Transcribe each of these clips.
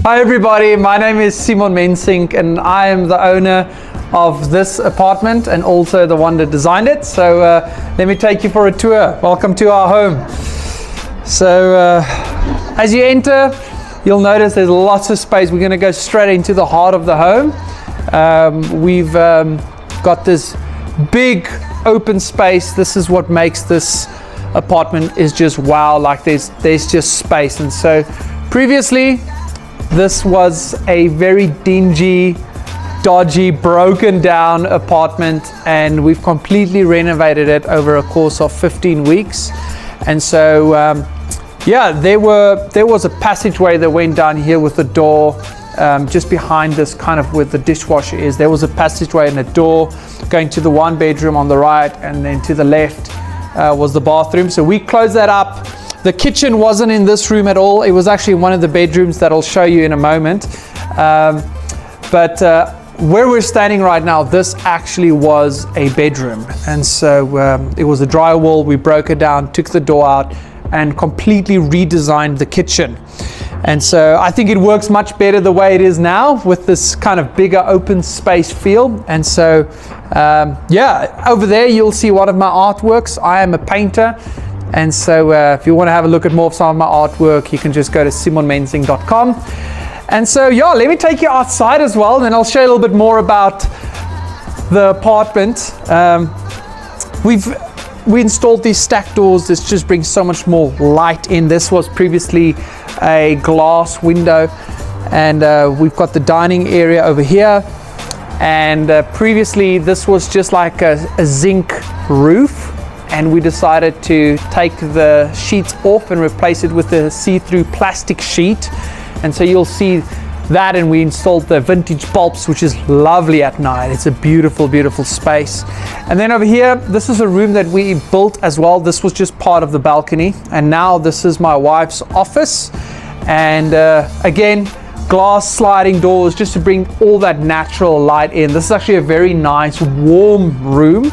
Hi everybody, my name is Simon Mensink and I am the owner of this apartment and also the one that designed it. So let me take you for a tour. Welcome to our home. So as you enter, you'll notice there's lots of space. We're going to go straight into the heart of the home. We've got this big open space. This is what makes this apartment is just wow, like there's just space. And so previously this was a very dingy, dodgy, broken down apartment, and we've completely renovated it over a course of 15 weeks. And so yeah, there was a passageway that went down here with the door just behind this, kind of where the dishwasher is. There was a passageway and a door going to the one bedroom on the right, and then to the left was the bathroom. So we closed that up. The kitchen wasn't in this room at all. It was actually in one of the bedrooms that I'll show you in a moment. But where we're standing right now, this actually was a bedroom. And so it was a drywall. We broke it down, took the door out, and completely redesigned the kitchen. And so I think it works much better the way it is now, with this kind of bigger open space feel. And so yeah, over there you'll see one of my artworks. I am a painter. And so if you want to have a look at more of some of my artwork, you can just go to simonmensink.com. And so yeah, let me take you outside as well, and then I'll show you a little bit more about the apartment. We installed these stack doors. This just brings so much more light in. This was previously a glass window, and we've got the dining area over here. And previously this was just like a zinc roof. And we decided to take the sheets off and replace it with a see-through plastic sheet. And so you'll see that, and we installed the vintage bulbs, which is lovely at night. It's a beautiful, beautiful space. And then over here, this is a room that we built as well. This was just part of the balcony. And now this is my wife's office. And again, glass sliding doors just to bring all that natural light in. This is actually a very nice, warm room.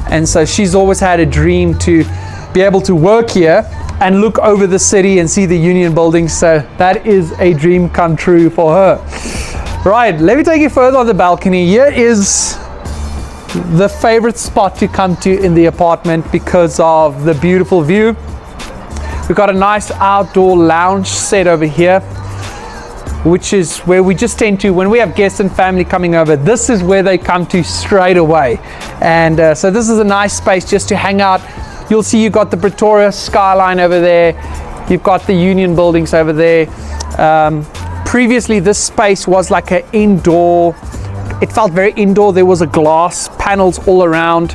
And so she's always had a dream to be able to work here and look over the city and see the Union building. So that is a dream come true for her. Right, let me take you further on the balcony. Here is the favorite spot to come to in the apartment because of the beautiful view. We've got a nice outdoor lounge set over here, which is where we just tend to, when we have guests and family coming over, this is where they come to straight away. And so this is a nice space just to hang out. You'll see you've got the Pretoria skyline over there. You've got the Union buildings over there. Previously, this space was like an indoor. It felt very indoor. There was a glass panels all around.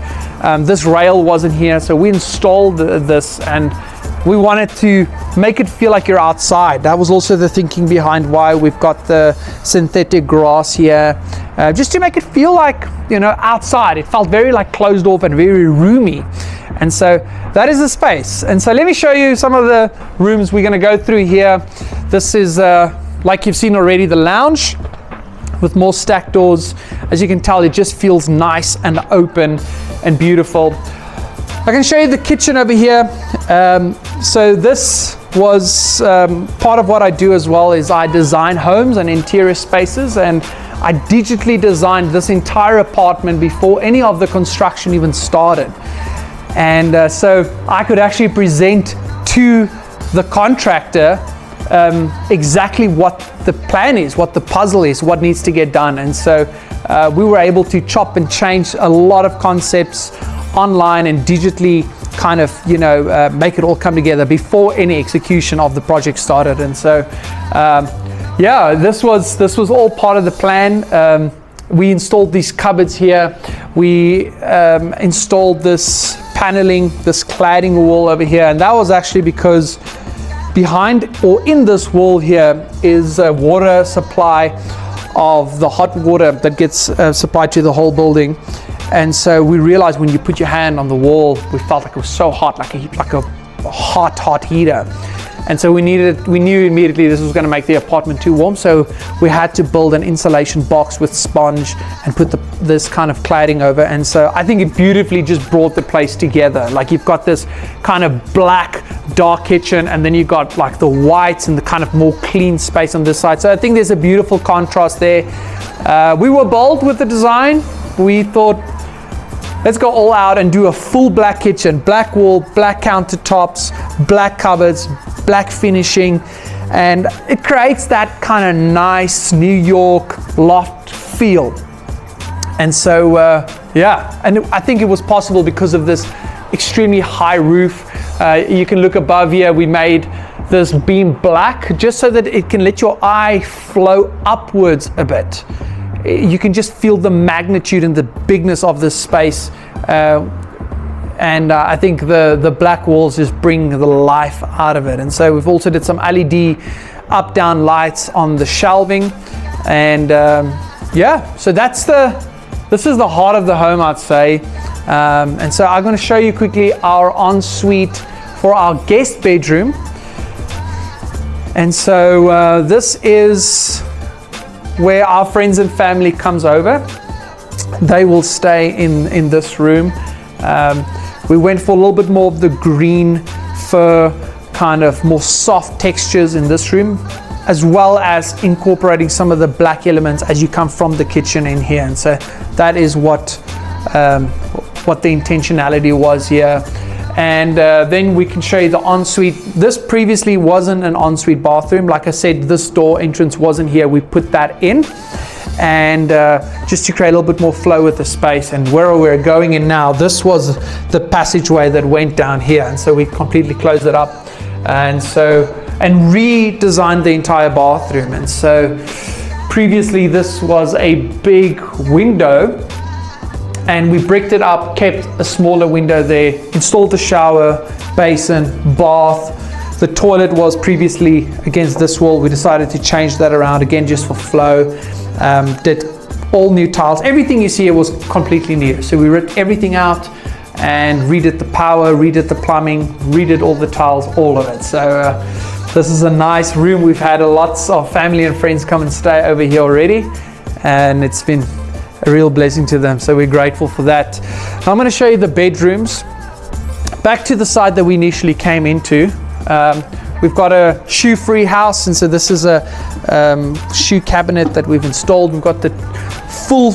This rail wasn't here, so we installed this, and we wanted to make it feel like you're outside. That was also the thinking behind why we've got the synthetic grass here, just to make it feel like, you know, outside. It felt very like closed off and very roomy. And so that is the space. And so let me show you some of the rooms we're going to go through here. This is, like you've seen already, the lounge with more stack doors. As you can tell, it just feels nice and open and beautiful. I can show you the kitchen over here. So this was part of what I do as well, is I design homes and interior spaces, and I digitally designed this entire apartment before any of the construction even started. And so I could actually present to the contractor exactly what the plan is, what the puzzle is, what needs to get done. And so we were able to chop and change a lot of concepts online and digitally kind of, you know, make it all come together before any execution of the project started. And so yeah, this was all part of the plan. We installed these cupboards here. We installed this paneling, this cladding wall over here, and that was actually because behind or in this wall here is a water supply of the hot water that gets supplied to the whole building. And so we realized when you put your hand on the wall, we felt like it was so hot, like a hot heater. And so we knew immediately this was going to make the apartment too warm, so we had to build an insulation box with sponge and put this kind of cladding over. And so I think it beautifully just brought the place together. Like, you've got this kind of black dark kitchen, and then you've got like the whites and the kind of more clean space on this side. So I think there's a beautiful contrast there. We were bold with the design. We thought, let's go all out and do a full black kitchen, black wall, black countertops, black cupboards, black finishing, and it creates that kind of nice New York loft feel. And so yeah, and I think it was possible because of this extremely high roof. You can look above here, we made this beam black just so that it can let your eye flow upwards a bit. You can just feel the magnitude and the bigness of this space. And I think the black walls just bring the life out of it. And so we've also did some LED up down lights on the shelving. And yeah, so this is the heart of the home, I'd say. And so I'm going to show you quickly our ensuite for our guest bedroom. And so this is where our friends and family comes over. They will stay in this room. We went for a little bit more of the green fur, kind of more soft textures in this room, as well as incorporating some of the black elements as you come from the kitchen in here. And so that is what the intentionality was here. And then we can show you the ensuite. This previously wasn't an ensuite bathroom. Like I said, this door entrance wasn't here. We put that in, and just to create a little bit more flow with the space. And where we're going in now, this was the passageway that went down here, and so we completely closed it up and redesigned the entire bathroom. And so previously this was a big window, and we bricked it up, kept a smaller window there, installed the shower, basin, bath. The toilet was previously against this wall. We decided to change that around again just for flow. Did all new tiles. Everything you see here was completely new. So we ripped everything out and redid the power, redid the plumbing, redid all the tiles, all of it. So this is a nice room. We've had lots of family and friends come and stay over here already, and it's been a real blessing to them, so we're grateful for that. Now I'm going to show you the bedrooms. Back to the side that we initially came into. We've got a shoe-free house, and so this is a shoe cabinet that we've installed. We've got the full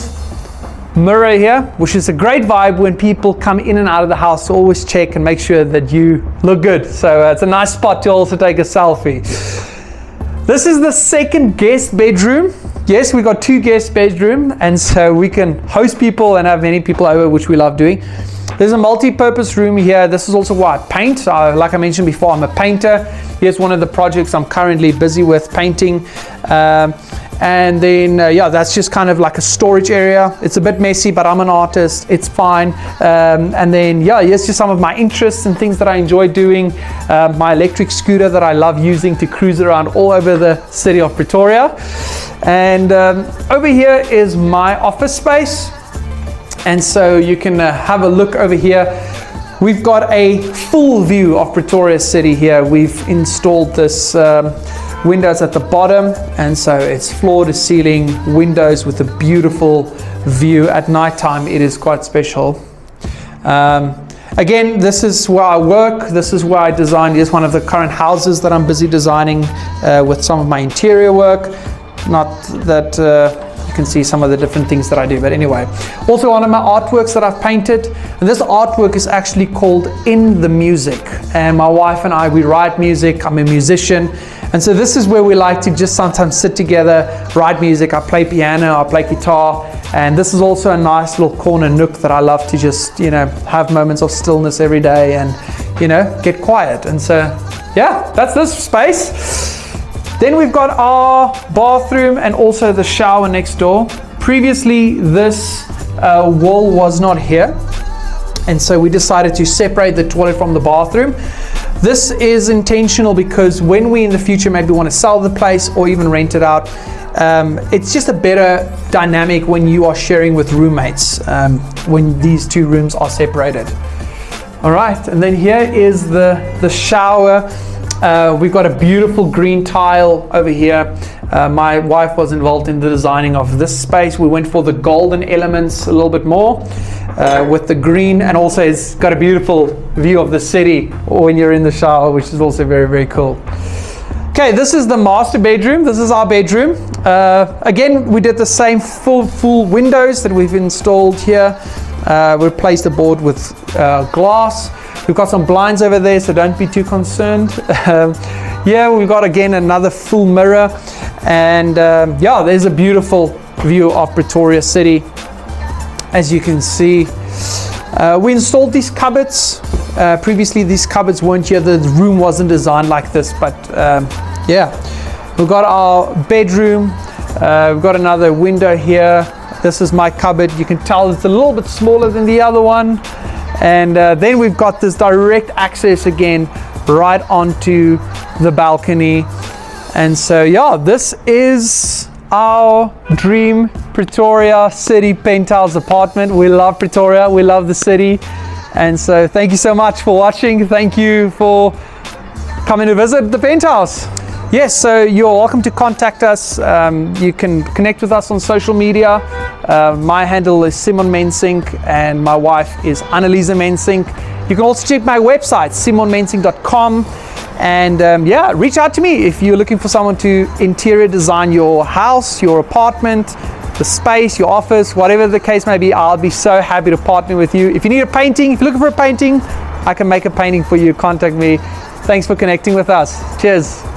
mirror here, which is a great vibe when people come in and out of the house. So always check and make sure that you look good. So it's a nice spot to also take a selfie. This is the second guest bedroom. Yes, we got 2 guest bedroom, and so we can host people and have many people over, which we love doing. There's a multi-purpose room here. This is also why I paint. Like I mentioned before, I'm a painter. Here's one of the projects I'm currently busy with painting. And then, yeah, that's just kind of like a storage area. It's a bit messy, but I'm an artist. It's fine. And then, yeah, here's just some of my interests and things that I enjoy doing. My electric scooter that I love using to cruise around all over the city of Pretoria. And over here is my office space. And so you can have a look over here. We've got a full view of Pretoria City here. We've installed this windows at the bottom, and so it's floor to ceiling windows with a beautiful view. At night time it is quite special. Again, this is where I work. This is where I design. Here's one of the current houses that I'm busy designing with some of my interior work. Not that you can see some of the different things that I do, but anyway. Also one of my artworks that I've painted, and this artwork is actually called In the Music. And my wife and I, we write music. I'm a musician. And so this is where we like to just sometimes sit together, write music. I play piano, I play guitar, and this is also a nice little corner nook that I love to just, you know, have moments of stillness every day and, you know, get quiet. And so, yeah, that's this space. Then we've got our bathroom and also the shower next door. Previously, this wall was not here, and so we decided to separate the toilet from the bathroom. This is intentional because when we in the future maybe want to sell the place or even rent it out, it's just a better dynamic when you are sharing with roommates, when these 2 rooms are separated. All right, and then here is the shower. We've got a beautiful green tile over here. My wife was involved in the designing of this space. We went for the golden elements a little bit more with the green, and also it's got a beautiful view of the city when you're in the shower, which is also very, very cool. Okay, this is the master bedroom. This is our bedroom. Again, we did the same full windows that we've installed here. We replaced the board with glass. We've got some blinds over there, so don't be too concerned. Yeah, we've got again another full mirror, and yeah, there's a beautiful view of Pretoria City, as you can see. We installed these cupboards. Previously, these cupboards weren't here. The room wasn't designed like this, but yeah, we've got our bedroom. We've got another window here. This is my cupboard. You can tell it's a little bit smaller than the other one. And then we've got this direct access again right onto the balcony. And so yeah, this is our dream Pretoria City penthouse apartment. We love Pretoria, we love the city. And so thank you so much for watching. Thank you for coming to visit the penthouse. Yes, so you're welcome to contact us. You can connect with us on social media. My handle is Simon Mensink, and my wife is Annalisa Mensink. You can also check my website, simonmensink.com. And yeah, reach out to me if you're looking for someone to interior design your house, your apartment, the space, your office, whatever the case may be. I'll be so happy to partner with you. If you need a painting, if you're looking for a painting, I can make a painting for you. Contact me. Thanks for connecting with us. Cheers.